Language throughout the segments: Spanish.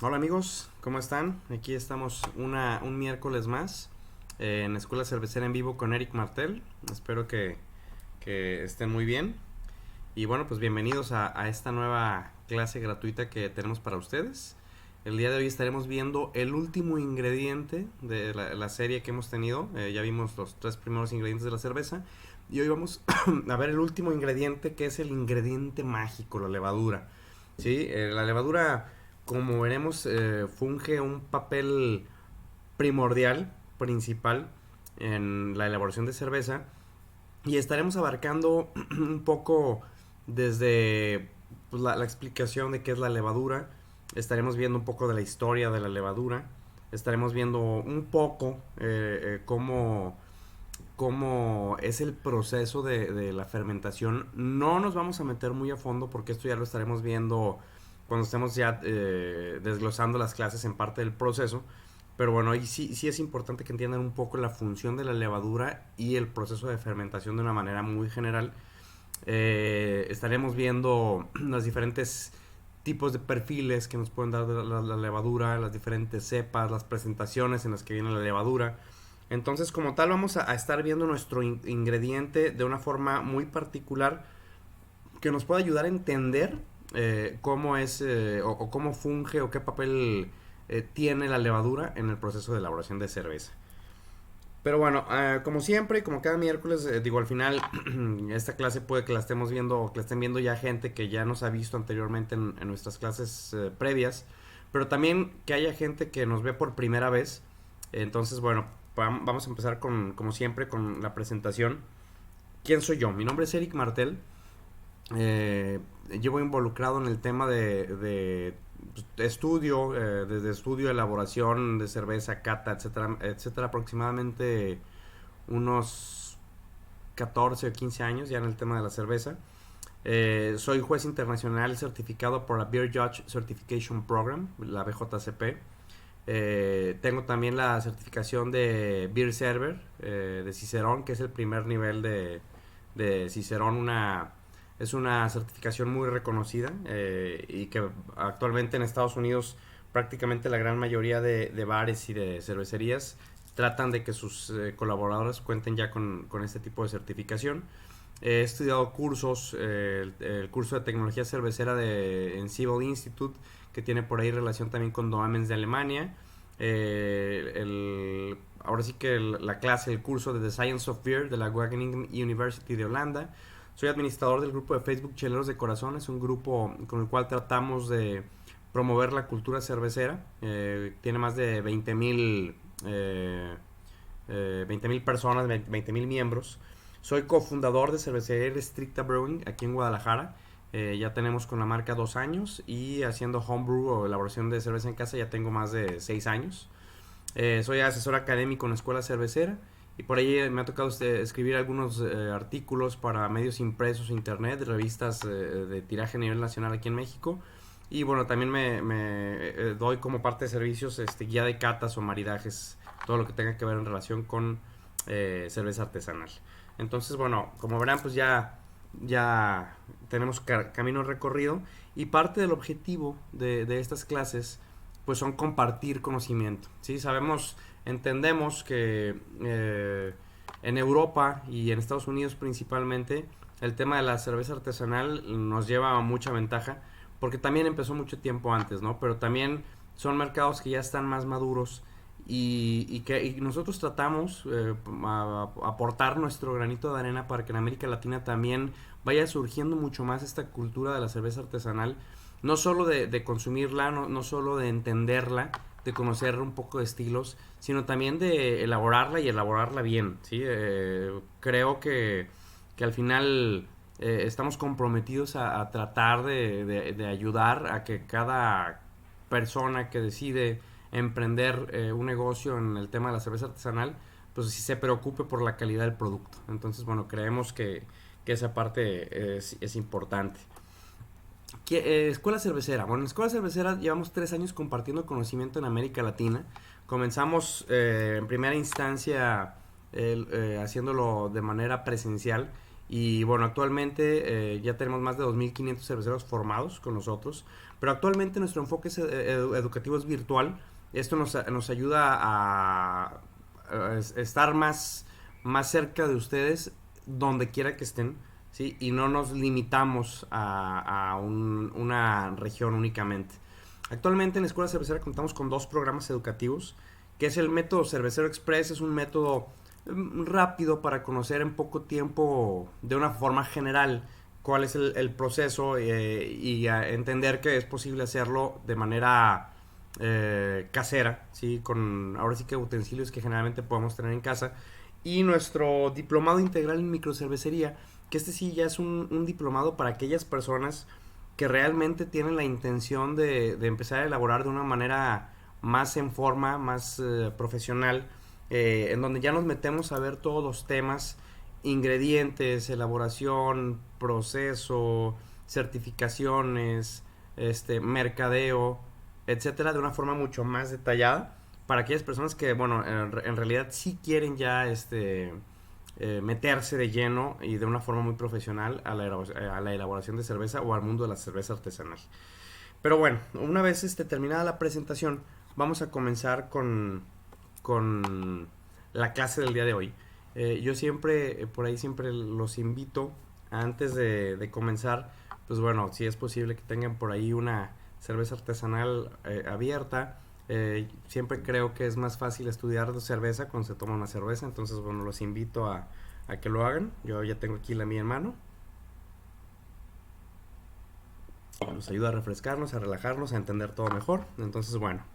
Hola amigos, ¿cómo están? Aquí estamos un miércoles más en Escuela Cervecera en vivo con Eric Martel. Espero que estén muy bien. Y bueno, pues bienvenidos a esta nueva clase gratuita que tenemos para ustedes. El día de hoy estaremos viendo el último ingrediente de la serie que hemos tenido. Ya vimos los tres primeros ingredientes de la cerveza. Y hoy vamos a ver el último ingrediente, que es el ingrediente mágico, la levadura. Sí, la levadura, como veremos, funge un papel primordial, principal, en la elaboración de cerveza. Y estaremos abarcando un poco desde pues, la explicación de qué es la levadura. Estaremos viendo un poco de la historia de la levadura. Estaremos viendo un poco cómo es el proceso de la fermentación. No nos vamos a meter muy a fondo porque esto ya lo estaremos viendo cuando estemos ya desglosando las clases en parte del proceso. Pero bueno, ahí sí es importante que entiendan un poco la función de la levadura y el proceso de fermentación de una manera muy general. Estaremos viendo los diferentes tipos de perfiles que nos pueden dar la levadura, las diferentes cepas, las presentaciones en las que viene la levadura. Entonces, como tal, vamos a estar viendo nuestro ingrediente de una forma muy particular que nos pueda ayudar a entender cómo es o cómo funge o qué papel tiene la levadura en el proceso de elaboración de cerveza. Pero bueno, como siempre, como cada miércoles, digo, al final, esta clase puede que la estemos viendo o que la estén viendo ya gente que ya nos ha visto anteriormente en nuestras clases previas, pero también que haya gente que nos ve por primera vez. Entonces, bueno, vamos a empezar como siempre, con la presentación. ¿Quién soy yo? Mi nombre es Eric Martel. Eh, Llevo involucrado en el tema de estudio, desde estudio, elaboración de cerveza, cata, etcétera, etcétera, aproximadamente unos 14 o 15 años ya en el tema de la cerveza. Soy juez internacional certificado por la Beer Judge Certification Program, la BJCP. Tengo también la certificación de Beer Server de Cicerón, que es el primer nivel de Cicerón, es una certificación muy reconocida y que actualmente en Estados Unidos prácticamente la gran mayoría de bares y de cervecerías tratan de que sus colaboradores cuenten ya con este tipo de certificación. He estudiado cursos, el curso de tecnología cervecera en Civil Institute, que tiene por ahí relación también con Doamens de Alemania. Ahora sí que la clase, el curso de The Science of Beer de la Wageningen University de Holanda. Soy administrador del grupo de Facebook Cheleros de Corazón, es un grupo con el cual tratamos de promover la cultura cervecera. Tiene más de 20 mil personas, 20 mil miembros. Soy cofundador de Cervecería Stricta Brewing aquí en Guadalajara. Ya tenemos con la marca 2 años y haciendo homebrew o elaboración de cerveza en casa ya tengo más de 6 años. Soy asesor académico en la escuela cervecera y por ahí me ha tocado escribir algunos artículos para medios impresos, internet, revistas de tiraje a nivel nacional aquí en México. Y bueno, también me doy como parte de servicios guía de catas o maridajes, todo lo que tenga que ver en relación con cerveza artesanal. Entonces, bueno, como verán, pues ya tenemos camino recorrido y parte del objetivo de estas clases pues son compartir conocimiento. ¿Sí? Entendemos que en Europa y en Estados Unidos principalmente el tema de la cerveza artesanal nos lleva a mucha ventaja porque también empezó mucho tiempo antes, ¿no? Pero también son mercados que ya están más maduros y nosotros tratamos aportar nuestro granito de arena para que en América Latina también vaya surgiendo mucho más esta cultura de la cerveza artesanal, no solo de consumirla, no solo de entenderla, de conocer un poco de estilos, sino también de elaborarla y elaborarla bien, ¿sí? Creo que al final estamos comprometidos a tratar de ayudar a que cada persona que decide emprender un negocio en el tema de la cerveza artesanal, pues sí se preocupe por la calidad del producto. Entonces, bueno, creemos que esa parte es importante. Escuela cervecera. Bueno, en Escuela cervecera llevamos 3 años compartiendo conocimiento en América Latina. Comenzamos en primera instancia haciéndolo de manera presencial Y bueno, actualmente ya tenemos más de 2.500 cerveceros formados con nosotros, pero actualmente nuestro enfoque educativo es virtual. Esto nos ayuda a estar más cerca de ustedes donde quiera que estén, ¿sí? Y no nos limitamos a una región únicamente. Actualmente en la Escuela Cervecera contamos con dos programas educativos, que es el método Cervecero Express. Es un método rápido para conocer en poco tiempo, de una forma general, cuál es el proceso, y entender que es posible hacerlo de manera casera, ¿sí? Ahora sí que utensilios que generalmente podemos tener en casa. Y nuestro diplomado integral en microcervecería, que este sí ya es un diplomado para aquellas personas que realmente tienen la intención de empezar a elaborar de una manera más en forma, más profesional, en donde ya nos metemos a ver todos los temas: ingredientes, elaboración, proceso, certificaciones, mercadeo, etcétera, de una forma mucho más detallada para aquellas personas que, bueno, en realidad sí quieren ya meterse de lleno y de una forma muy profesional a la elaboración de cerveza o al mundo de la cerveza artesanal. Pero bueno, una vez terminada la presentación, vamos a comenzar con la clase del día de hoy. Yo siempre, por ahí siempre los invito, antes de comenzar, pues bueno, si es posible que tengan por ahí una cerveza artesanal abierta. Siempre creo que es más fácil estudiar cerveza cuando se toma una cerveza, entonces bueno, los invito a que lo hagan. Yo ya tengo aquí la mía en mano. Nos ayuda a refrescarnos, a relajarnos, a entender todo mejor. Entonces bueno,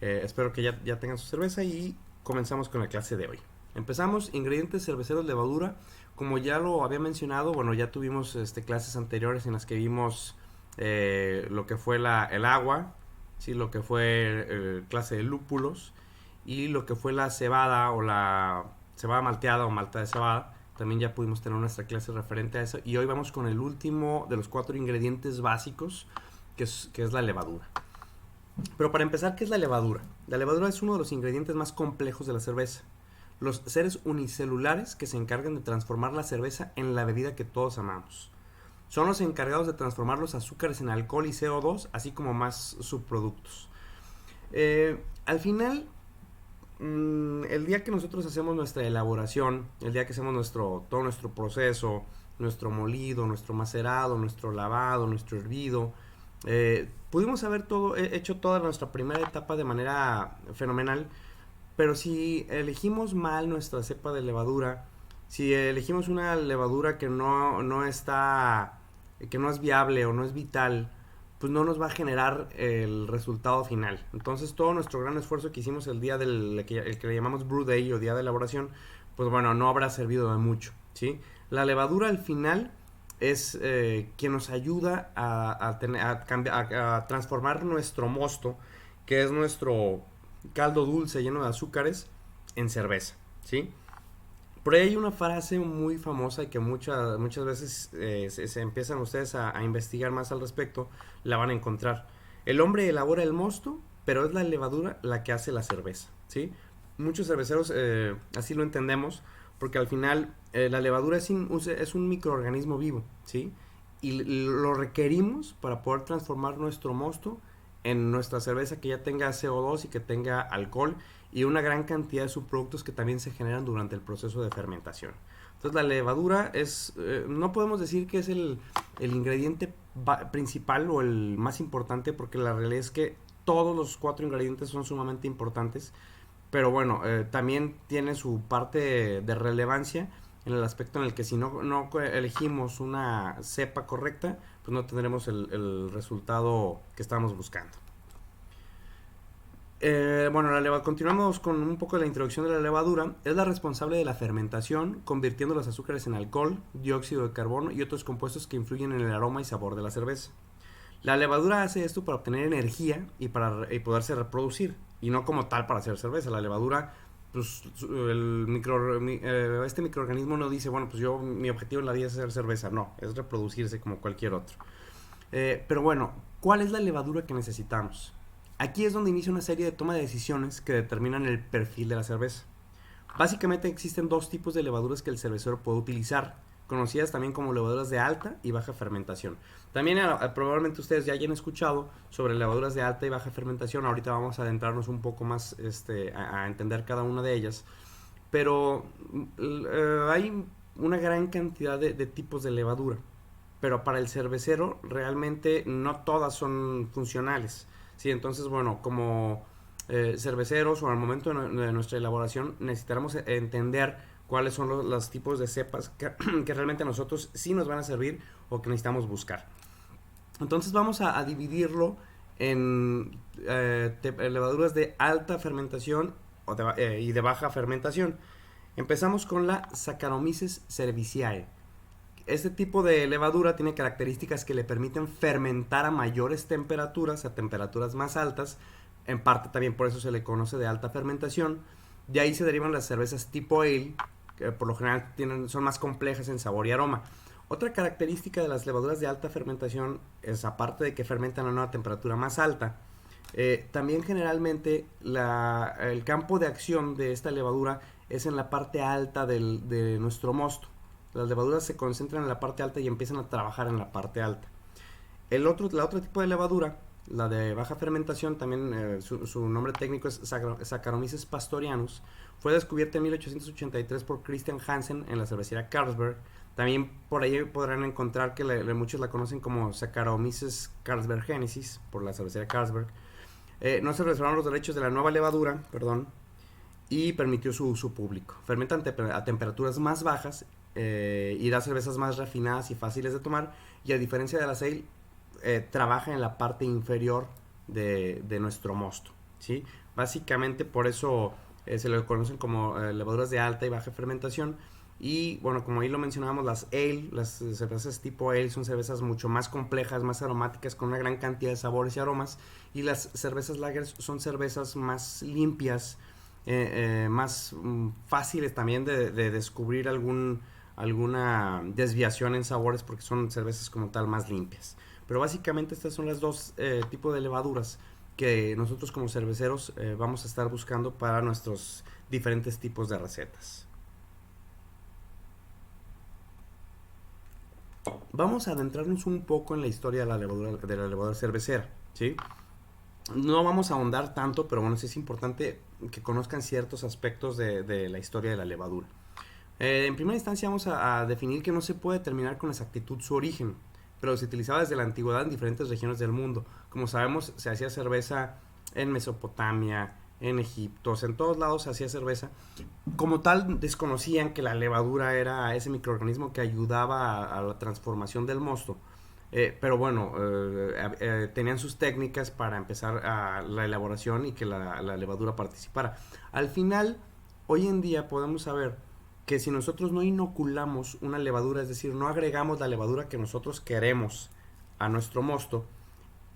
espero que ya tengan su cerveza y comenzamos con la clase de hoy. Empezamos: ingredientes cerveceros, levadura. Como ya lo había mencionado, bueno, ya tuvimos clases anteriores en las que vimos lo que fue el agua, ¿sí? Lo que fue clase de lúpulos, y lo que fue la cebada o la cebada malteada o malta de cebada. También ya pudimos tener nuestra clase referente a eso. Y hoy vamos con el último de los 4 ingredientes básicos, que es la levadura. Pero para empezar, ¿qué es la levadura? La levadura es uno de los ingredientes más complejos de la cerveza. Los seres unicelulares que se encargan de transformar la cerveza en la bebida que todos amamos. Son los encargados de transformar los azúcares en alcohol y CO2, así como más subproductos. Al final, el día que nosotros hacemos nuestra elaboración, el día que hacemos todo nuestro proceso, nuestro molido, nuestro macerado, nuestro lavado, nuestro hervido, pudimos haber hecho toda nuestra primera etapa de manera fenomenal. Pero si elegimos mal nuestra cepa de levadura, si elegimos una levadura que no es viable o no es vital, pues no nos va a generar el resultado final. Entonces todo nuestro gran esfuerzo que hicimos el día el que le llamamos Brew Day o día de elaboración, pues bueno, no habrá servido de mucho, ¿sí? La levadura al final es quien nos ayuda a transformar nuestro mosto, que es nuestro caldo dulce lleno de azúcares, en cerveza, ¿sí? Por ahí hay una frase muy famosa y que muchas veces se empiezan ustedes a investigar más al respecto, la van a encontrar. El hombre elabora el mosto, pero es la levadura la que hace la cerveza, ¿sí? Muchos cerveceros así lo entendemos, porque al final la levadura es un microorganismo vivo, ¿sí? Y lo requerimos para poder transformar nuestro mosto en nuestra cerveza, que ya tenga CO2 y que tenga alcohol y una gran cantidad de subproductos que también se generan durante el proceso de fermentación. Entonces la levadura no podemos decir que es el ingrediente principal o el más importante, porque la realidad es que todos los 4 ingredientes son sumamente importantes, pero bueno, también tiene su parte de relevancia en el aspecto en el que si no elegimos una cepa correcta, pues no tendremos el resultado que estamos buscando. Bueno, continuamos con un poco de la introducción de la levadura. Es la responsable de la fermentación, convirtiendo los azúcares en alcohol, dióxido de carbono y otros compuestos que influyen en el aroma y sabor de la cerveza. La levadura hace esto para obtener energía y poderse reproducir, y no como tal para hacer cerveza. La levadura, pues este microorganismo no dice, bueno, pues mi objetivo en la vida es hacer cerveza. No, es reproducirse como cualquier otro. Pero bueno, ¿cuál es la levadura que necesitamos? Aquí es donde inicia una serie de toma de decisiones que determinan el perfil de la cerveza. Básicamente existen 2 tipos de levaduras que el cervecero puede utilizar: conocidas también como levaduras de alta y baja fermentación. También probablemente ustedes ya hayan escuchado sobre levaduras de alta y baja fermentación. Ahorita vamos a adentrarnos un poco más a entender cada una de ellas. Pero hay una gran cantidad de tipos de levadura. Pero para el cervecero realmente no todas son funcionales. ¿Sí? Entonces, bueno, como cerveceros o al momento de nuestra elaboración necesitaremos entender cuáles son los tipos de cepas que realmente a nosotros sí nos van a servir o que necesitamos buscar. Entonces vamos a dividirlo en levaduras de alta fermentación y de baja fermentación. Empezamos con la Saccharomyces cerevisiae. Este tipo de levadura tiene características que le permiten fermentar a mayores temperaturas, a temperaturas más altas. En parte también por eso se le conoce de alta fermentación. De ahí se derivan las cervezas tipo ale, que por lo general son más complejas en sabor y aroma. Otra característica de las levaduras de alta fermentación es, aparte de que fermentan a una temperatura más alta, también generalmente el campo de acción de esta levadura es en la parte alta de nuestro mosto. Las levaduras se concentran en la parte alta y empiezan a trabajar en la parte alta. La otro tipo de levadura, la de baja fermentación, también su nombre técnico es Saccharomyces pastorianus, fue descubierta en 1883 por Christian Hansen en la cervecería Carlsberg. También por ahí podrán encontrar que muchos la conocen como Saccharomyces carlsbergensis por la cervecería Carlsberg. No se reservaron los derechos de la nueva levadura, y permitió su uso público. Fermentan a temperaturas más bajas y da cervezas más refinadas y fáciles de tomar, y a diferencia de la ale, trabaja en la parte inferior de nuestro mosto, ¿sí? Básicamente por eso se le conocen como levaduras de alta y baja fermentación. Y bueno, como ahí lo mencionábamos, las cervezas tipo ale son cervezas mucho más complejas, más aromáticas, con una gran cantidad de sabores y aromas, y las cervezas lagers son cervezas más limpias, más fáciles también de descubrir alguna desviación en sabores, porque son cervezas como tal más limpias. Pero básicamente estas son las dos tipos de levaduras que nosotros como cerveceros vamos a estar buscando para nuestros diferentes tipos de recetas. Vamos a adentrarnos un poco en la historia de la levadura cervecera, ¿sí? No vamos a ahondar tanto, pero bueno, sí es importante que conozcan ciertos aspectos de la historia de la levadura. En primera instancia vamos a definir que no se puede determinar con exactitud su origen, pero se utilizaba desde la antigüedad en diferentes regiones del mundo. Como sabemos, se hacía cerveza en Mesopotamia, en Egipto, en todos lados se hacía cerveza. Como tal, desconocían que la levadura era ese microorganismo que ayudaba a la transformación del mosto. Pero bueno, tenían sus técnicas para empezar la elaboración y que la levadura participara. Al final, hoy en día podemos saber que si nosotros no inoculamos una levadura, es decir, no agregamos la levadura que nosotros queremos a nuestro mosto,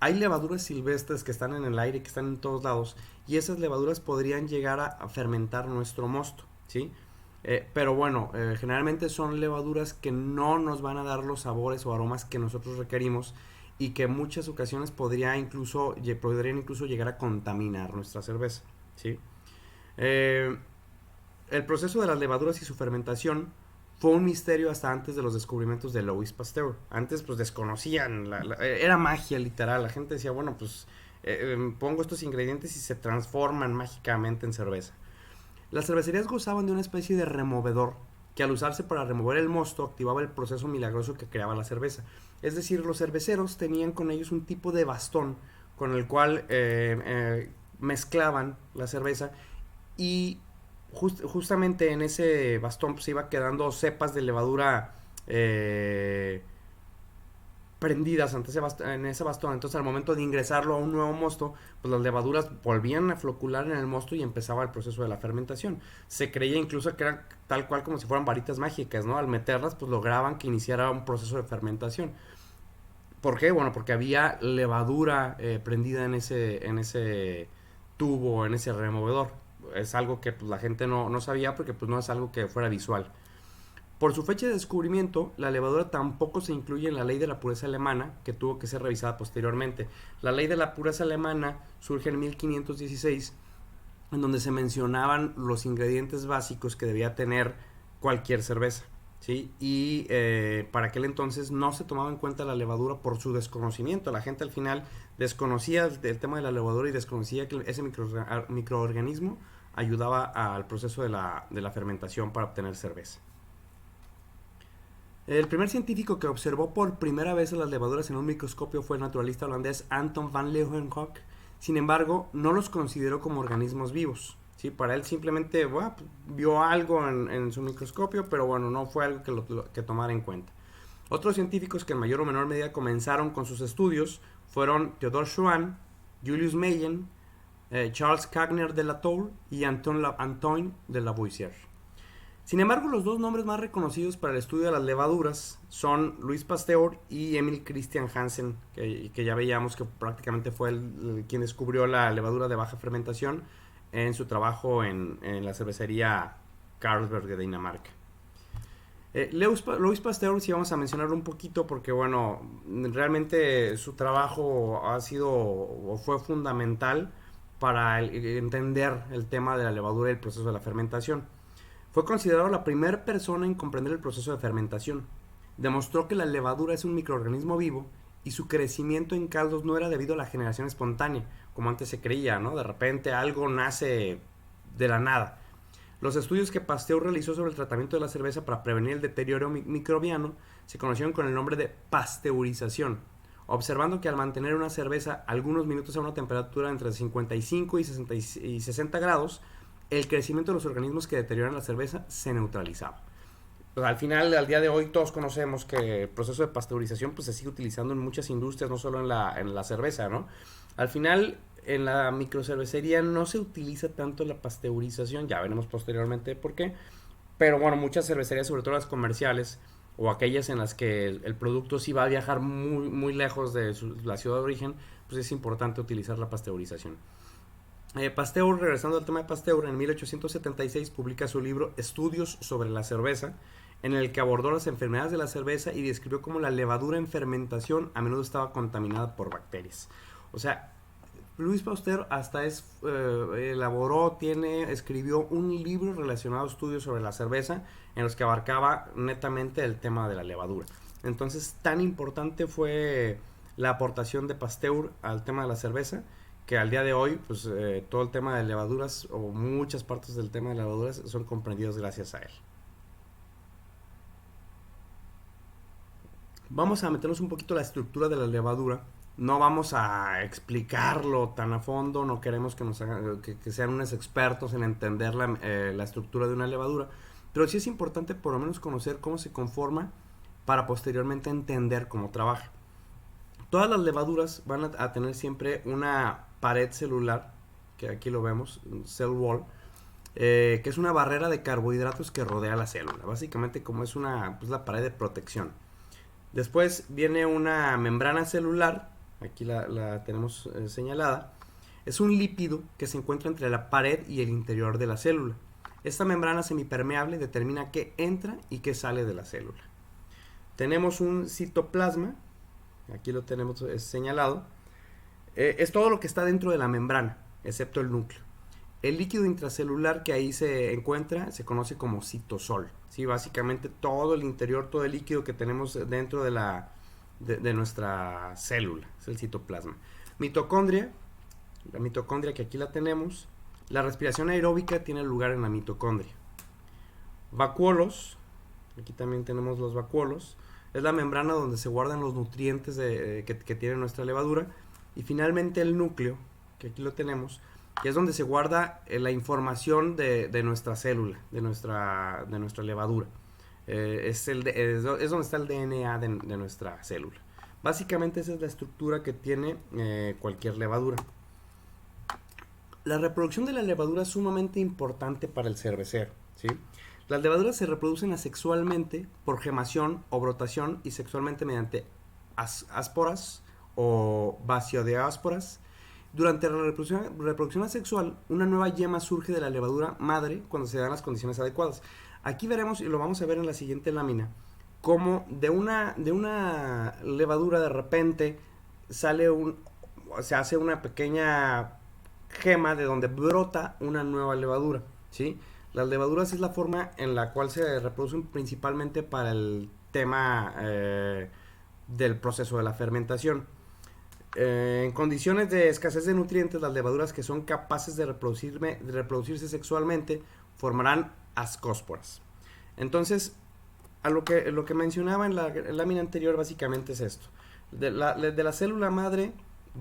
hay levaduras silvestres que están en el aire, que están en todos lados, y esas levaduras podrían llegar a fermentar nuestro mosto, ¿sí? Pero bueno, generalmente son levaduras que no nos van a dar los sabores o aromas que nosotros requerimos, y que en muchas ocasiones podrían incluso llegar a contaminar nuestra cerveza, ¿sí? El proceso de las levaduras y su fermentación fue un misterio hasta antes de los descubrimientos de Louis Pasteur. Antes pues desconocían, era magia literal. La gente decía, bueno, pues pongo estos ingredientes y se transforman mágicamente en cerveza. Las cervecerías gozaban de una especie de removedor que, al usarse para remover el mosto, activaba el proceso milagroso que creaba la cerveza. Es decir, los cerveceros tenían con ellos un tipo de bastón con el cual mezclaban la cerveza, y justamente en ese bastón pues, se iba quedando cepas de levadura prendidas en ese bastón. Entonces, al momento de ingresarlo a un nuevo mosto, pues las levaduras volvían a flocular en el mosto y empezaba el proceso de la fermentación. Se creía incluso que eran tal cual como si fueran varitas mágicas, ¿no? Al meterlas, pues lograban que iniciara un proceso de fermentación. ¿Por qué? Bueno, porque había levadura prendida en ese tubo, en ese removedor. Es algo que pues, la gente no sabía, porque pues, no es algo que fuera visual. Por su fecha de descubrimiento, la levadura tampoco se incluye en la ley de la pureza alemana, que tuvo que ser revisada posteriormente. La ley de la pureza alemana surge en 1516, en donde se mencionaban los ingredientes básicos que debía tener cualquier cerveza. ¿sí? Y para aquel entonces no se tomaba en cuenta la levadura por su desconocimiento. La gente al final desconocía el tema de la levadura y desconocía que ese microorganismo ayudaba al proceso de la fermentación para obtener cerveza. El primer científico que observó por primera vez las levaduras en un microscopio fue el naturalista holandés Anton van Leeuwenhoek. Sin embargo, no los consideró como organismos vivos. ¿Sí? Para él simplemente bueno, vio algo en su microscopio, pero bueno, no fue algo que tomara en cuenta. Otros científicos que en mayor o menor medida comenzaron con sus estudios fueron Theodore Schwann, Julius Meyen, Charles Cagner de la Tour y Antoine de Lavoisier. Sin embargo, los dos nombres más reconocidos para el estudio de las levaduras son Louis Pasteur y Emil Christian Hansen, que ya veíamos que prácticamente fue quien descubrió la levadura de baja fermentación en su trabajo en la cervecería Carlsberg de Dinamarca. Louis Pasteur sí vamos a mencionarlo un poquito porque bueno, realmente su trabajo ha sido o fue fundamental para entender el tema de la levadura y el proceso de la fermentación. Fue considerado la primera persona en comprender el proceso de fermentación. Demostró que la levadura es un microorganismo vivo y su crecimiento en caldos no era debido a la generación espontánea, como antes se creía, ¿no? De repente algo nace de la nada. Los estudios que Pasteur realizó sobre el tratamiento de la cerveza para prevenir el deterioro microbiano se conocieron con el nombre de pasteurización, observando que al mantener una cerveza algunos minutos a una temperatura entre 55 y 60 grados, el crecimiento de los organismos que deterioran la cerveza se neutralizaba. Pues al final, al día de hoy, todos conocemos que el proceso de pasteurización pues, se sigue utilizando en muchas industrias, no solo en la cerveza, ¿no? Al final, en la microcervecería no se utiliza tanto la pasteurización, ya veremos posteriormente por qué, pero bueno, muchas cervecerías, sobre todo las comerciales, o aquellas en las que el producto sí va a viajar muy, muy lejos de la ciudad de origen, pues es importante utilizar la pasteurización. Pasteur, regresando al tema de Pasteur, en 1876 publica su libro Estudios sobre la cerveza, en el que abordó las enfermedades de la cerveza y describió cómo la levadura en fermentación a menudo estaba contaminada por bacterias. O sea, Louis Pasteur hasta escribió un libro relacionado a estudios sobre la cerveza en los que abarcaba netamente el tema de la levadura. Entonces, tan importante fue la aportación de Pasteur al tema de la cerveza que al día de hoy, pues todo el tema de levaduras o muchas partes del tema de levaduras son comprendidos gracias a él. Vamos a meternos un poquito la estructura de la levadura. No vamos a explicarlo tan a fondo, no queremos que sean unos expertos en entender la estructura de una levadura, pero sí es importante por lo menos conocer cómo se conforma para posteriormente entender cómo trabaja. Todas las levaduras van a tener siempre una pared celular, que aquí lo vemos, cell wall, que es una barrera de carbohidratos que rodea la célula. Básicamente como es la pared de protección. Después viene una membrana celular, aquí la tenemos señalada. Es un lípido que se encuentra entre la pared y el interior de la célula. Esta membrana semipermeable determina qué entra y qué sale de la célula. Tenemos un citoplasma, aquí lo tenemos señalado. Es todo lo que está dentro de la membrana, excepto el núcleo. El líquido intracelular que ahí se encuentra se conoce como citosol. ¿Sí? Básicamente todo el interior, todo el líquido que tenemos dentro de nuestra célula, es el citoplasma. Mitocondria, la mitocondria que aquí la tenemos. La respiración aeróbica tiene lugar en la mitocondria. Vacuolos, aquí también tenemos los vacuolos. Es la membrana donde se guardan los nutrientes que tiene nuestra levadura. Y finalmente el núcleo, que aquí lo tenemos, que es donde se guarda la información de nuestra célula, de nuestra levadura. Es donde está el DNA de nuestra célula. Básicamente esa es la estructura que tiene cualquier levadura. La reproducción de la levadura es sumamente importante para el cervecero, ¿sí? Las levaduras se reproducen asexualmente por gemación o brotación y sexualmente mediante ásporas o vaciodiásporas. Durante la reproducción asexual, una nueva yema surge de la levadura madre cuando se dan las condiciones adecuadas. Aquí veremos, y lo vamos a ver en la siguiente lámina, cómo de una levadura de repente se hace una pequeña gema de donde brota una nueva levadura, ¿sí? Las levaduras es la forma en la cual se reproducen principalmente para el tema del proceso de la fermentación. En condiciones de escasez de nutrientes, las levaduras que son capaces de reproducirse sexualmente formarán ascósporas. Entonces, lo que mencionaba en la lámina anterior básicamente es esto. De la célula madre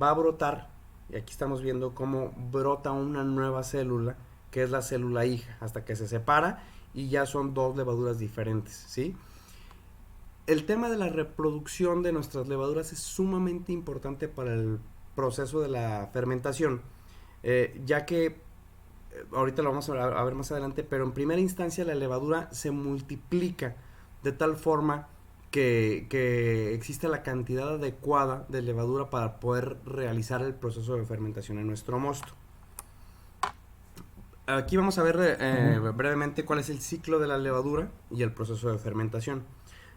va a brotar, y aquí estamos viendo cómo brota una nueva célula, que es la célula hija, hasta que se separa y ya son dos levaduras diferentes, ¿sí? El tema de la reproducción de nuestras levaduras es sumamente importante para el proceso de la fermentación, ya que ahorita lo vamos a ver más adelante, pero en primera instancia la levadura se multiplica de tal forma que existe la cantidad adecuada de levadura para poder realizar el proceso de fermentación en nuestro mosto. Aquí vamos a ver brevemente cuál es el ciclo de la levadura y el proceso de fermentación.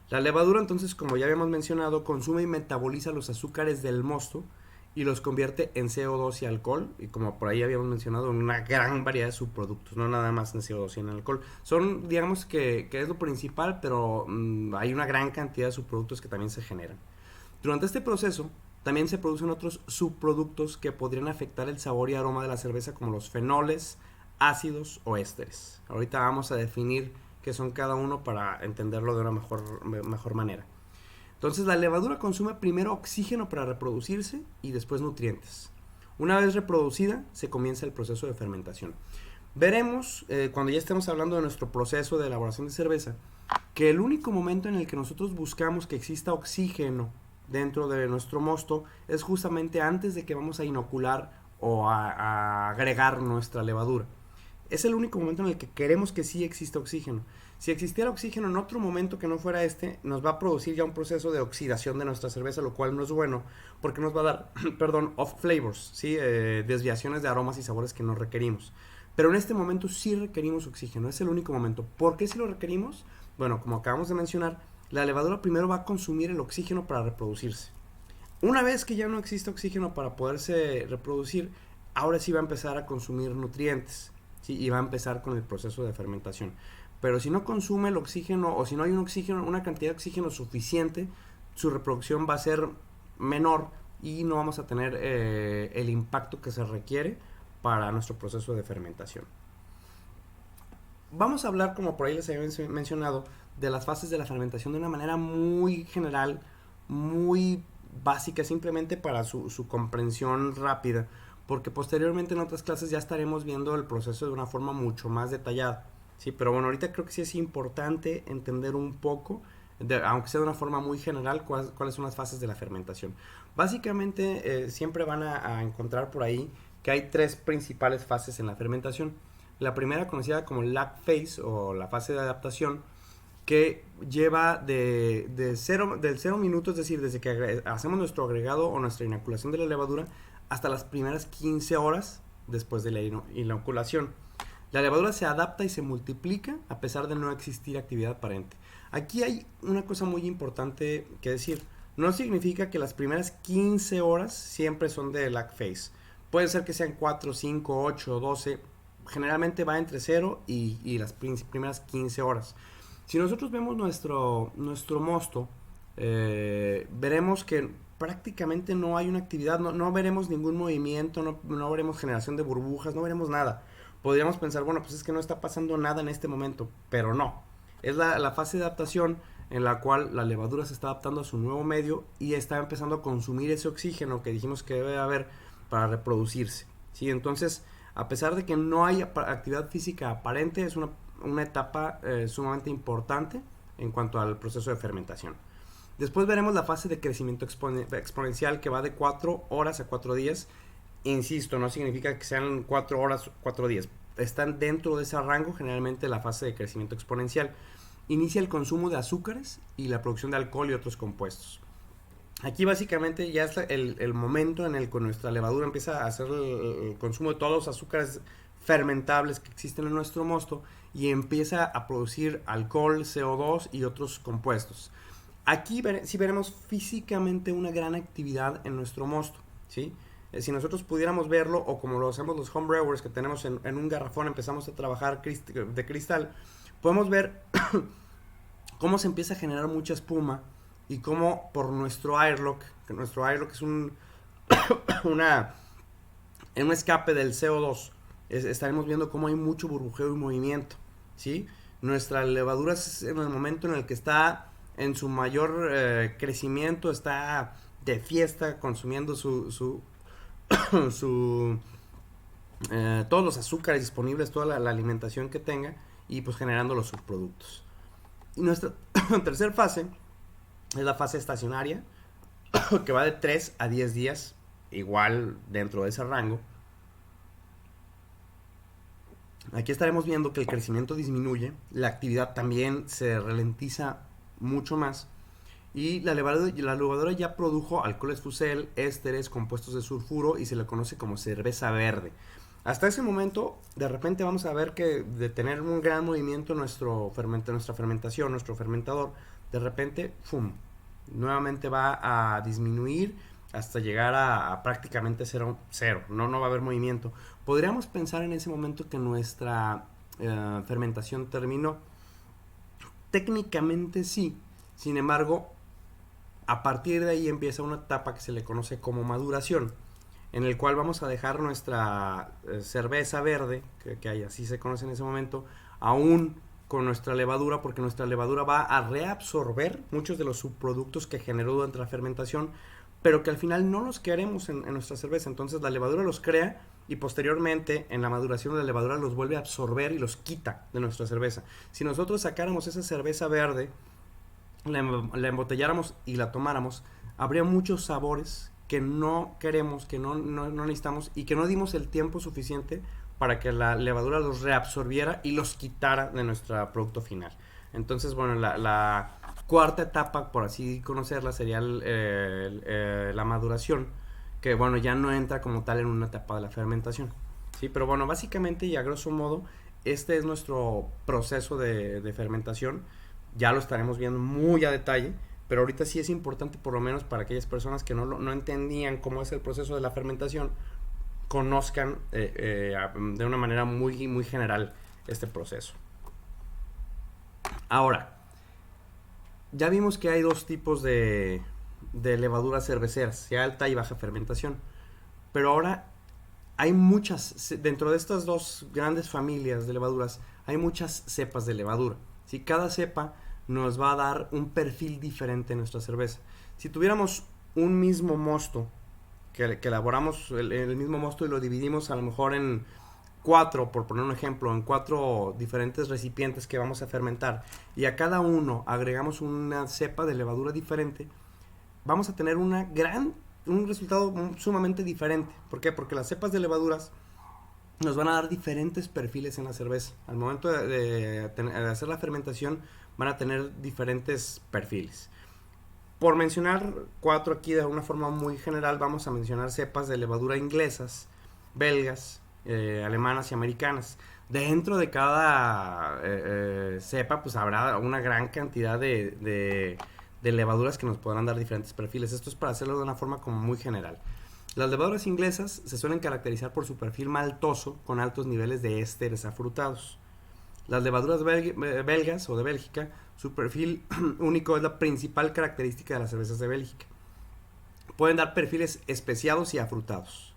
La levadura, entonces, como ya habíamos mencionado, consume y metaboliza los azúcares del mosto y los convierte en CO2 y alcohol, y como por ahí habíamos mencionado, en una gran variedad de subproductos, no nada más en CO2 y en alcohol. Son, digamos que es lo principal, pero hay una gran cantidad de subproductos que también se generan. Durante este proceso, también se producen otros subproductos que podrían afectar el sabor y aroma de la cerveza, como los fenoles, ácidos o ésteres. Ahorita vamos a definir qué son cada uno para entenderlo de una mejor manera. Entonces la levadura consume primero oxígeno para reproducirse y después nutrientes. Una vez reproducida, se comienza el proceso de fermentación. Veremos, cuando ya estemos hablando de nuestro proceso de elaboración de cerveza, que el único momento en el que nosotros buscamos que exista oxígeno dentro de nuestro mosto es justamente antes de que vamos a inocular o a agregar nuestra levadura. Es el único momento en el que queremos que sí exista oxígeno. Si existiera oxígeno en otro momento que no fuera este, nos va a producir ya un proceso de oxidación de nuestra cerveza, lo cual no es bueno, porque nos va a dar, perdón, off flavors, ¿sí? Desviaciones de aromas y sabores que no requerimos. Pero en este momento sí requerimos oxígeno, es el único momento. ¿Por qué sí lo requerimos? Bueno, como acabamos de mencionar, la levadura primero va a consumir el oxígeno para reproducirse. Una vez que ya no existe oxígeno para poderse reproducir, ahora sí va a empezar a consumir nutrientes, ¿sí? Y va a empezar con el proceso de fermentación. Pero si no consume el oxígeno o si no hay una cantidad de oxígeno suficiente, su reproducción va a ser menor y no vamos a tener el impacto que se requiere para nuestro proceso de fermentación. Vamos a hablar, como por ahí les había mencionado, de las fases de la fermentación de una manera muy general, muy básica, simplemente para su comprensión rápida, porque posteriormente en otras clases ya estaremos viendo el proceso de una forma mucho más detallada. Sí, pero bueno, ahorita creo que sí es importante entender un poco, aunque sea de una forma muy general, cuáles son las fases de la fermentación. Básicamente, siempre van a encontrar por ahí que hay tres principales fases en la fermentación. La primera, conocida como lag phase o la fase de adaptación, que lleva del 0 minutos, es decir, desde que hacemos nuestro agregado o nuestra inoculación de la levadura hasta las primeras 15 horas después de la inoculación. La levadura se adapta y se multiplica a pesar de no existir actividad aparente. Aquí hay una cosa muy importante que decir. No significa que las primeras 15 horas siempre son de lag phase. Puede ser que sean 4, 5, 8, 12. Generalmente va entre 0 y las primeras 15 horas. Si nosotros vemos nuestro mosto, veremos que prácticamente no hay una actividad, no veremos ningún movimiento, no veremos generación de burbujas, no veremos nada. Podríamos pensar, bueno, pues es que no está pasando nada en este momento, pero no. Es la fase de adaptación en la cual la levadura se está adaptando a su nuevo medio y está empezando a consumir ese oxígeno que dijimos que debe haber para reproducirse, ¿sí? Entonces, a pesar de que no hay actividad física aparente, es una etapa sumamente importante en cuanto al proceso de fermentación. Después veremos la fase de crecimiento exponencial, que va de 4 horas a 4 días. Insisto, no significa que sean 4 horas, 4 días. Están dentro de ese rango, generalmente la fase de crecimiento exponencial. Inicia el consumo de azúcares y la producción de alcohol y otros compuestos. Aquí básicamente ya es el momento en el que nuestra levadura empieza a hacer el consumo de todos los azúcares fermentables que existen en nuestro mosto y empieza a producir alcohol, CO2 y otros compuestos. Aquí sí veremos físicamente una gran actividad en nuestro mosto, ¿sí? Si nosotros pudiéramos verlo, o como lo hacemos los homebrewers, que tenemos en un garrafón, empezamos a trabajar de cristal, podemos ver cómo se empieza a generar mucha espuma y cómo por nuestro airlock, que nuestro airlock es una, un escape del CO2, estaremos viendo cómo hay mucho burbujeo y movimiento, ¿sí? Nuestra levadura es en el momento en el que está en su mayor crecimiento, está de fiesta, consumiendo su todos los azúcares disponibles, toda la alimentación que tenga, y pues generando los subproductos. Y nuestra tercera fase es la fase estacionaria, que va de 3 a 10 días, igual dentro de ese rango. Aquí estaremos viendo que el crecimiento disminuye, la actividad también se ralentiza mucho más, y la levadura ya produjo alcoholes fusel, ésteres, compuestos de sulfuro, y se le conoce como cerveza verde. Hasta ese momento, de repente vamos a ver que de tener un gran movimiento nuestra fermentación, nuestro fermentador, de repente, ¡fum!, nuevamente va a disminuir hasta llegar a prácticamente cero, no va a haber movimiento. Podríamos pensar en ese momento que nuestra fermentación terminó. Técnicamente sí, sin embargo, a partir de ahí empieza una etapa que se le conoce como maduración, en el cual vamos a dejar nuestra cerveza verde, que así se conoce en ese momento, aún con nuestra levadura, porque nuestra levadura va a reabsorber muchos de los subproductos que generó durante la fermentación, pero que al final no los queremos en nuestra cerveza. Entonces la levadura los crea, y posteriormente en la maduración la levadura los vuelve a absorber y los quita de nuestra cerveza. Si nosotros sacáramos esa cerveza verde, la embotelláramos y la tomáramos, habría muchos sabores que no queremos, que no necesitamos, y que no dimos el tiempo suficiente para que la levadura los reabsorbiera y los quitara de nuestro producto final. Entonces, bueno, la cuarta etapa, por así conocerla, sería la maduración, que bueno, ya no entra como tal en una etapa de la fermentación, ¿sí? Pero bueno, básicamente y a grosso modo, este es nuestro proceso de fermentación. Ya lo estaremos viendo muy a detalle, pero ahorita sí es importante, por lo menos para aquellas personas que no entendían cómo es el proceso de la fermentación, conozcan de una manera muy, muy general este proceso. Ahora, ya vimos que hay dos tipos de levaduras cerveceras, de alta y baja fermentación, pero ahora hay muchas, dentro de estas dos grandes familias de levaduras, hay muchas cepas de levadura. Si cada cepa nos va a dar un perfil diferente en nuestra cerveza. Si tuviéramos un mismo mosto, que elaboramos el mismo mosto y lo dividimos a lo mejor en 4, por poner un ejemplo, en 4 diferentes recipientes que vamos a fermentar, y a cada uno agregamos una cepa de levadura diferente, vamos a tener un resultado sumamente diferente. ¿Por qué? Porque las cepas de levaduras nos van a dar diferentes perfiles en la cerveza. Al momento de hacer la fermentación, van a tener diferentes perfiles. Por mencionar 4 aquí de una forma muy general, vamos a mencionar cepas de levadura inglesas, belgas, alemanas y americanas. Dentro de cada cepa, pues habrá una gran cantidad de levaduras que nos podrán dar diferentes perfiles. Esto es para hacerlo de una forma como muy general. Las levaduras inglesas se suelen caracterizar por su perfil maltoso con altos niveles de ésteres afrutados. Las levaduras belgas o de Bélgica, su perfil único es la principal característica de las cervezas de Bélgica. Pueden dar perfiles especiados y afrutados.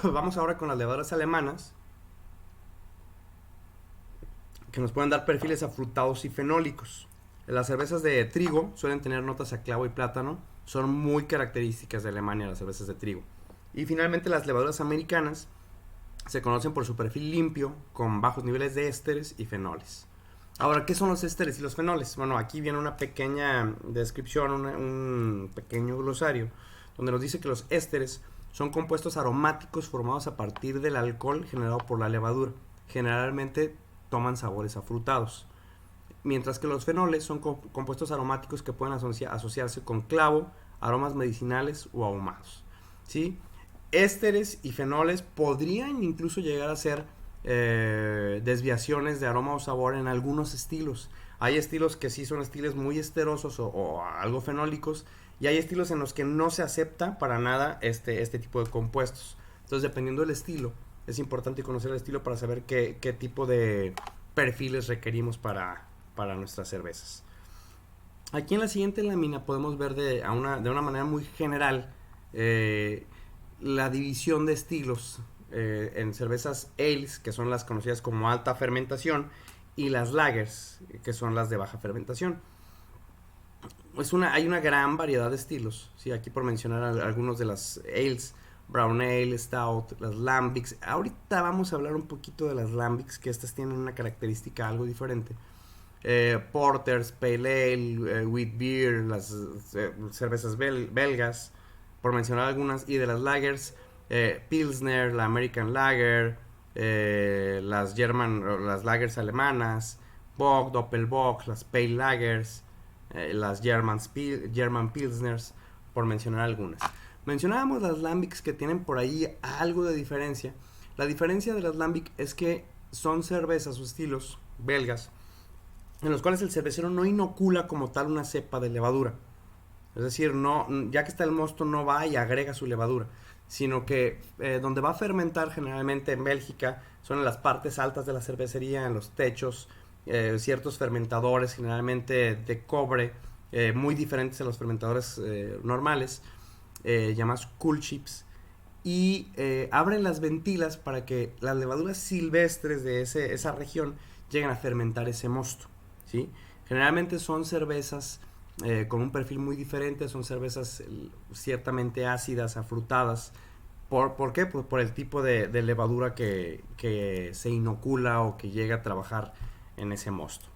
Vamos ahora con las levaduras alemanas, que nos pueden dar perfiles afrutados y fenólicos. Las cervezas de trigo suelen tener notas a clavo y plátano, son muy características de Alemania las cervezas de trigo. Y finalmente las levaduras americanas se conocen por su perfil limpio, con bajos niveles de ésteres y fenoles. Ahora, ¿qué son los ésteres y los fenoles? Bueno, aquí viene una pequeña descripción, un pequeño glosario, donde nos dice que los ésteres son compuestos aromáticos formados a partir del alcohol generado por la levadura. Generalmente toman sabores afrutados. Mientras que los fenoles son compuestos aromáticos que pueden asociarse con clavo, aromas medicinales o ahumados, ¿sí? Ésteres y fenoles podrían incluso llegar a ser desviaciones de aroma o sabor en algunos estilos. Hay estilos que sí son estilos muy esterosos o algo fenólicos, Y hay estilos en los que no se acepta para nada este tipo de compuestos. Entonces, dependiendo del estilo, es importante conocer el estilo para saber qué tipo de perfiles requerimos para nuestras cervezas. Aquí en la siguiente lámina podemos ver de una manera muy general la división de estilos en cervezas ales, que son las conocidas como alta fermentación, y las lagers, que son las de baja fermentación. Hay una gran variedad de estilos, ¿sí? Aquí por mencionar algunos de las ales: Brown Ale, Stout, las Lambics. Ahorita vamos a hablar un poquito de las Lambics, que estas tienen una característica algo diferente. Porters, Pale Ale, Wheat Beer, las cervezas belgas, por mencionar algunas. Y de las lagers, Pilsner, la American Lager, las lagers alemanas, Bock, Doppelbock, las Pale Lagers, las German Pilsners, por mencionar algunas. Mencionábamos las Lambics, que tienen por ahí algo de diferencia. La diferencia de las Lambic es que son cervezas o estilos belgas en los cuales el cervecero no inocula como tal una cepa de levadura. Es decir, no, ya que está el mosto, no va y agrega su levadura, sino que donde va a fermentar generalmente en Bélgica son en las partes altas de la cervecería, en los techos, ciertos fermentadores generalmente de cobre, muy diferentes a los fermentadores normales, llamados cool chips, y abren las ventilas para que las levaduras silvestres de esa región lleguen a fermentar ese mosto, ¿sí? Generalmente son cervezas con un perfil muy diferente, son cervezas ciertamente ácidas, afrutadas. ¿Por qué? Pues por el tipo de levadura que se inocula o que llega a trabajar en ese mosto.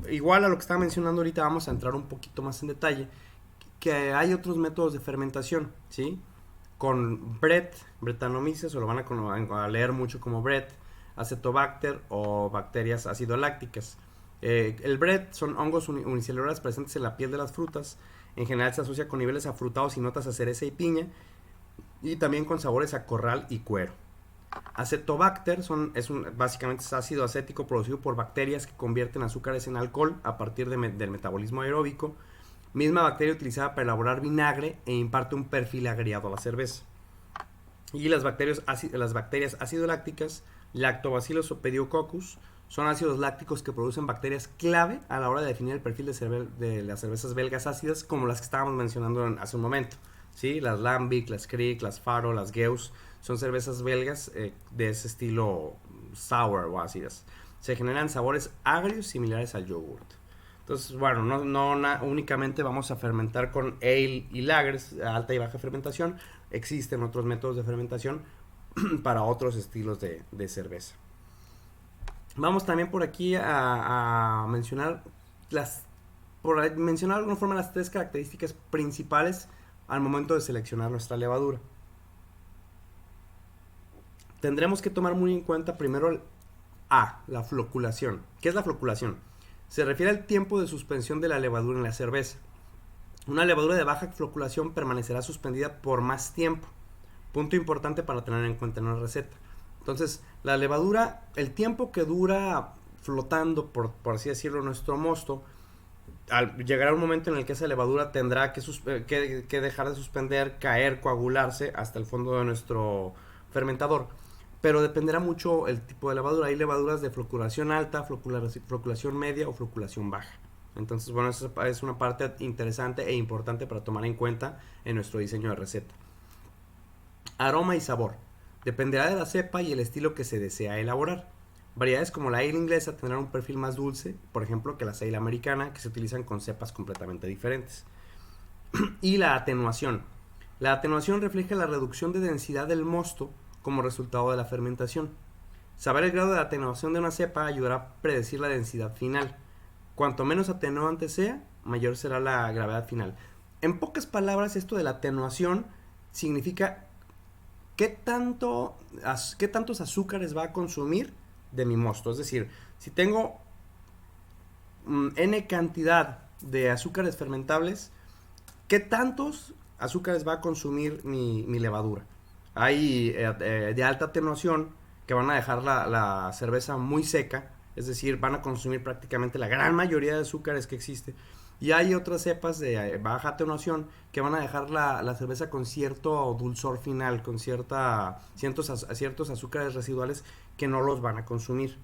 Igual a lo que estaba mencionando ahorita, vamos a entrar un poquito más en detalle, que hay otros métodos de fermentación, ¿sí? Con Brett, Brettanomyces, o lo van a leer mucho como Brett, Acetobacter o bacterias acidolácticas. El Brett son hongos unicelulares presentes en la piel de las frutas. En general se asocia con niveles afrutados y notas a cereza y piña, y también con sabores a corral y cuero. Acetobacter básicamente es ácido acético producido por bacterias que convierten azúcares en alcohol a partir del metabolismo aeróbico. Misma bacteria utilizada para elaborar vinagre e imparte un perfil agriado a la cerveza. Y las bacterias acidolácticas, Lactobacillus o Pediococcus, son ácidos lácticos que producen bacterias clave a la hora de definir el perfil de las cervezas belgas ácidas, como las que estábamos mencionando hace un momento, ¿sí? Las Lambic, las Kriek, las Faro, las Geus son cervezas belgas de ese estilo sour o ácidas. Se generan sabores agrios similares al yogurt. Entonces, bueno, no únicamente vamos a fermentar con ale y lagers, alta y baja fermentación. Existen otros métodos de fermentación para otros estilos de cerveza. Vamos también por aquí a mencionar mencionar de alguna forma las tres características principales al momento de seleccionar nuestra levadura. Tendremos que tomar muy en cuenta primero la floculación. ¿Qué es la floculación? Se refiere al tiempo de suspensión de la levadura en la cerveza. Una levadura de baja floculación permanecerá suspendida por más tiempo. Punto importante para tener en cuenta en una receta. Entonces, la levadura, el tiempo que dura flotando, por así decirlo, nuestro mosto, al llegar a un momento en el que esa levadura tendrá que dejar de suspender, caer, coagularse hasta el fondo de nuestro fermentador. Pero dependerá mucho el tipo de levadura. Hay levaduras de floculación alta, floculación media o floculación baja. Entonces, bueno, esa es una parte interesante e importante para tomar en cuenta en nuestro diseño de receta. Aroma y sabor. Dependerá de la cepa y el estilo que se desea elaborar. Variedades como la ale inglesa tendrán un perfil más dulce, por ejemplo, que la ale americana, que se utilizan con cepas completamente diferentes. Y la atenuación. La atenuación refleja la reducción de densidad del mosto como resultado de la fermentación. Saber el grado de atenuación de una cepa ayudará a predecir la densidad final. Cuanto menos atenuante sea, mayor será la gravedad final. En pocas palabras, esto de la atenuación significa qué tantos azúcares va a consumir de mi mosto. Es decir, si tengo n cantidad de azúcares fermentables, ¿qué tantos azúcares va a consumir mi levadura? Hay de alta atenuación que van a dejar la cerveza muy seca, es decir, van a consumir prácticamente la gran mayoría de azúcares que existe. Y hay otras cepas de baja atenuación que van a dejar la cerveza con cierto dulzor final, con ciertos azúcares residuales que no los van a consumir.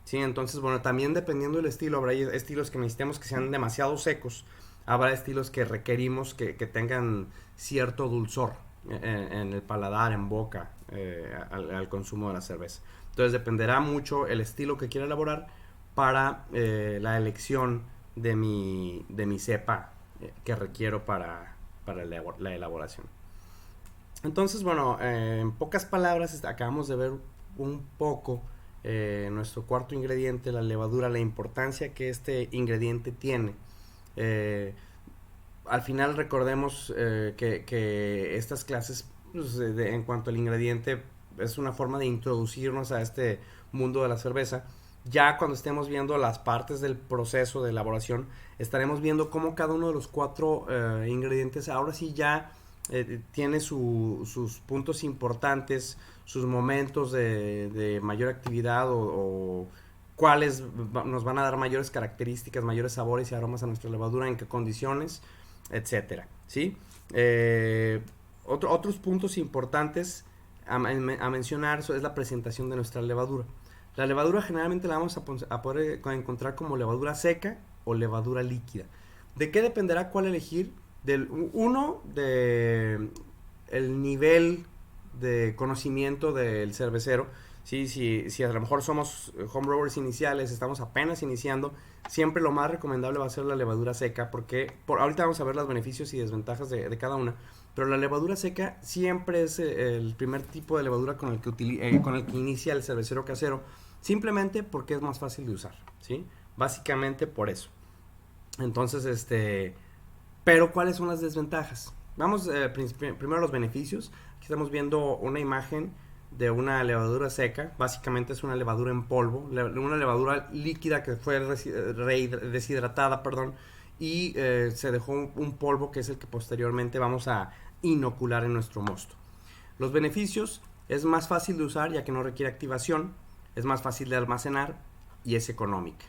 Sí, entonces, bueno, también dependiendo del estilo, habrá estilos que necesitemos que sean demasiado secos, habrá estilos que requerimos que tengan cierto dulzor en el paladar, en boca, al consumo de la cerveza. Entonces dependerá mucho el estilo que quiera elaborar para la elección de mi cepa que requiero para la elaboración. Entonces, bueno, en pocas palabras acabamos de ver un poco nuestro cuarto ingrediente, la levadura, la importancia que este ingrediente tiene. Eh, Al final recordemos que estas clases, pues, en cuanto al ingrediente, es una forma de introducirnos a este mundo de la cerveza. Ya cuando estemos viendo las partes del proceso de elaboración, estaremos viendo cómo cada uno de los cuatro ingredientes ahora sí ya tiene sus puntos importantes, sus momentos de mayor actividad o cuáles nos van a dar mayores características, mayores sabores y aromas a nuestra levadura, en qué condiciones, etcétera, ¿sí? Otros puntos importantes a mencionar es la presentación de nuestra levadura. La levadura generalmente la vamos a poder encontrar como levadura seca o levadura líquida. ¿De qué dependerá cuál elegir? De el nivel de conocimiento del cervecero. ¿Sí? Si a lo mejor somos homebrewers iniciales, estamos apenas iniciando, siempre lo más recomendable va a ser la levadura seca, porque ahorita vamos a ver los beneficios y desventajas de cada una, pero la levadura seca siempre es el primer tipo de levadura con el que inicia el cervecero casero, simplemente porque es más fácil de usar, ¿sí? Básicamente por eso. Entonces, pero ¿cuáles son las desventajas? Vamos primero a los beneficios. Aquí estamos viendo una imagen de una levadura seca. Básicamente es una levadura en polvo, una levadura líquida que fue deshidratada, perdón, y se dejó un polvo que es el que posteriormente vamos a inocular en nuestro mosto. Los beneficios: es más fácil de usar ya que no requiere activación, es más fácil de almacenar y es económica.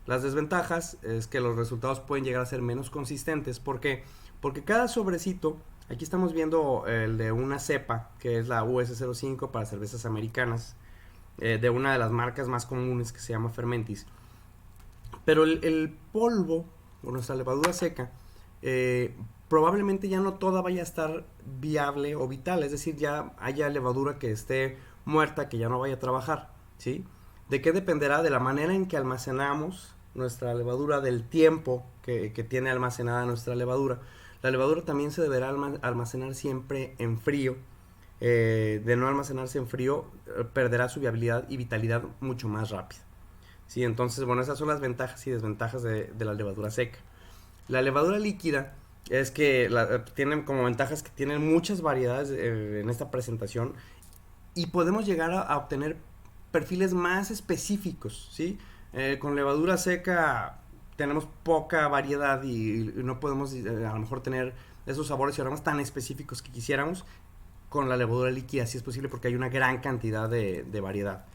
Las desventajas es que los resultados pueden llegar a ser menos consistentes. ¿Por qué? Porque cada sobrecito, aquí estamos viendo el de una cepa, que es la US05 para cervezas americanas, de una de las marcas más comunes que se llama Fermentis. Pero el polvo, o nuestra levadura seca, probablemente ya no toda vaya a estar viable o vital, es decir, ya haya levadura que esté muerta, que ya no vaya a trabajar, ¿sí? ¿De qué dependerá? De la manera en que almacenamos nuestra levadura, del tiempo que tiene almacenada nuestra levadura. La levadura también se deberá almacenar siempre en frío. De no almacenarse en frío, perderá su viabilidad y vitalidad mucho más rápido. Sí, entonces, bueno, esas son las ventajas y desventajas de la levadura seca. La levadura líquida es que tienen como ventajas que tienen muchas variedades en esta presentación y podemos llegar a obtener perfiles más específicos, ¿sí? Con levadura seca tenemos poca variedad y no podemos a lo mejor tener esos sabores y aromas tan específicos que quisiéramos. Con la levadura líquida sí es posible porque hay una gran cantidad de variedad.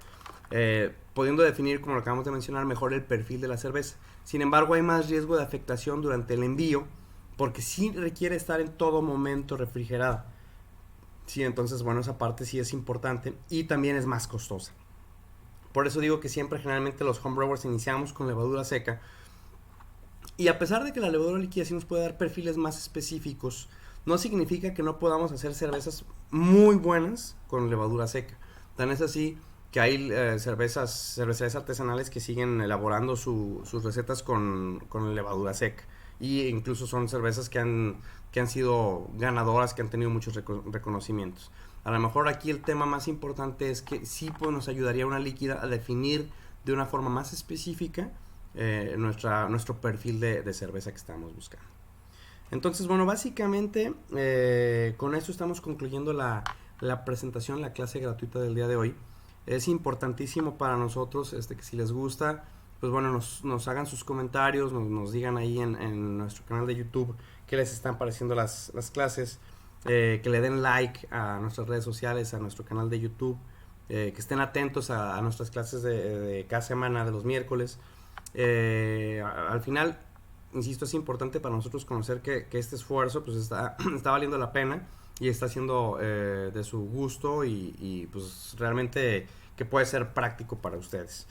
Pudiendo definir, como lo acabamos de mencionar, mejor el perfil de la cerveza. Sin embargo, hay más riesgo de afectación durante el envío porque sí requiere estar en todo momento refrigerada. Sí, entonces, bueno, esa parte sí es importante y también es más costosa. Por eso digo que siempre generalmente los homebrewers iniciamos con levadura seca. Y a pesar de que la levadura líquida sí nos puede dar perfiles más específicos, no significa que no podamos hacer cervezas muy buenas con levadura seca. Tan es así que hay cervecerías artesanales que siguen elaborando sus recetas con levadura seca. Y incluso son cervezas que han sido ganadoras, que han tenido muchos reconocimientos. A lo mejor aquí el tema más importante es que sí pues, nos ayudaría una líquida a definir de una forma más específica nuestro perfil de cerveza que estamos buscando. Entonces, bueno, básicamente con esto estamos concluyendo la presentación, la clase gratuita del día de hoy. Es importantísimo para nosotros que si les gusta, pues bueno, nos hagan sus comentarios, nos digan ahí en nuestro canal de YouTube qué les están pareciendo las clases, que le den like a nuestras redes sociales, a nuestro canal de YouTube, que estén atentos a nuestras clases de cada semana, de los miércoles. Al final, insisto, es importante para nosotros conocer que este esfuerzo pues está valiendo la pena y está siendo de su gusto y pues realmente que puede ser práctico para ustedes.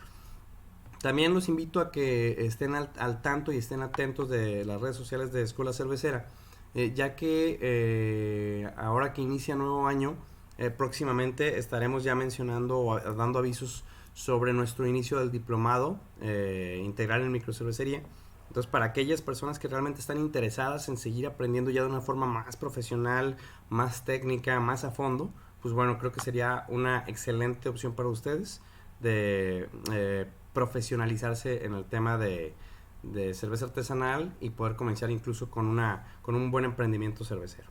También los invito a que estén al tanto y estén atentos de las redes sociales de Escuela Cervecera, ya que ahora que inicia nuevo año, próximamente estaremos ya mencionando o dando avisos sobre nuestro inicio del diplomado integral en microcervecería. Entonces, para aquellas personas que realmente están interesadas en seguir aprendiendo ya de una forma más profesional, más técnica, más a fondo, pues bueno, creo que sería una excelente opción para ustedes de profesionalizarse en el tema de cerveza artesanal y poder comenzar incluso con un buen emprendimiento cervecero.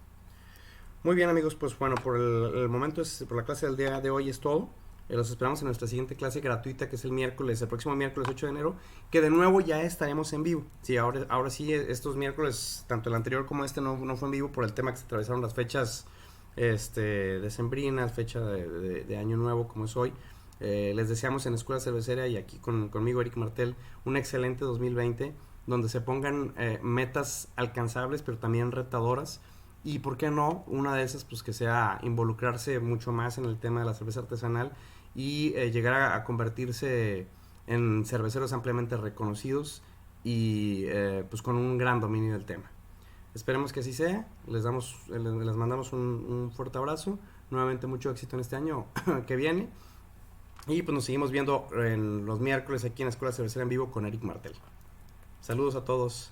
Muy bien, amigos, pues bueno, el momento por la clase del día de hoy es todo. Los esperamos en nuestra siguiente clase gratuita, que es el próximo miércoles 8 de enero, que de nuevo ya estaremos en vivo. Sí, ahora sí, estos miércoles, tanto el anterior como este no fue en vivo por el tema que se atravesaron las fechas decembrinas, fecha de año nuevo como es hoy. Les deseamos en Escuela Cervecera y aquí conmigo, Eric Martel, un excelente 2020, donde se pongan metas alcanzables, pero también retadoras. Y por qué no, una de esas pues que sea involucrarse mucho más en el tema de la cerveza artesanal y llegar a convertirse en cerveceros ampliamente reconocidos y pues con un gran dominio del tema. Esperemos que así sea, les mandamos un fuerte abrazo, nuevamente mucho éxito en este año que viene y pues nos seguimos viendo en los miércoles aquí en la Escuela Cervecera en vivo con Eric Martel. Saludos a todos.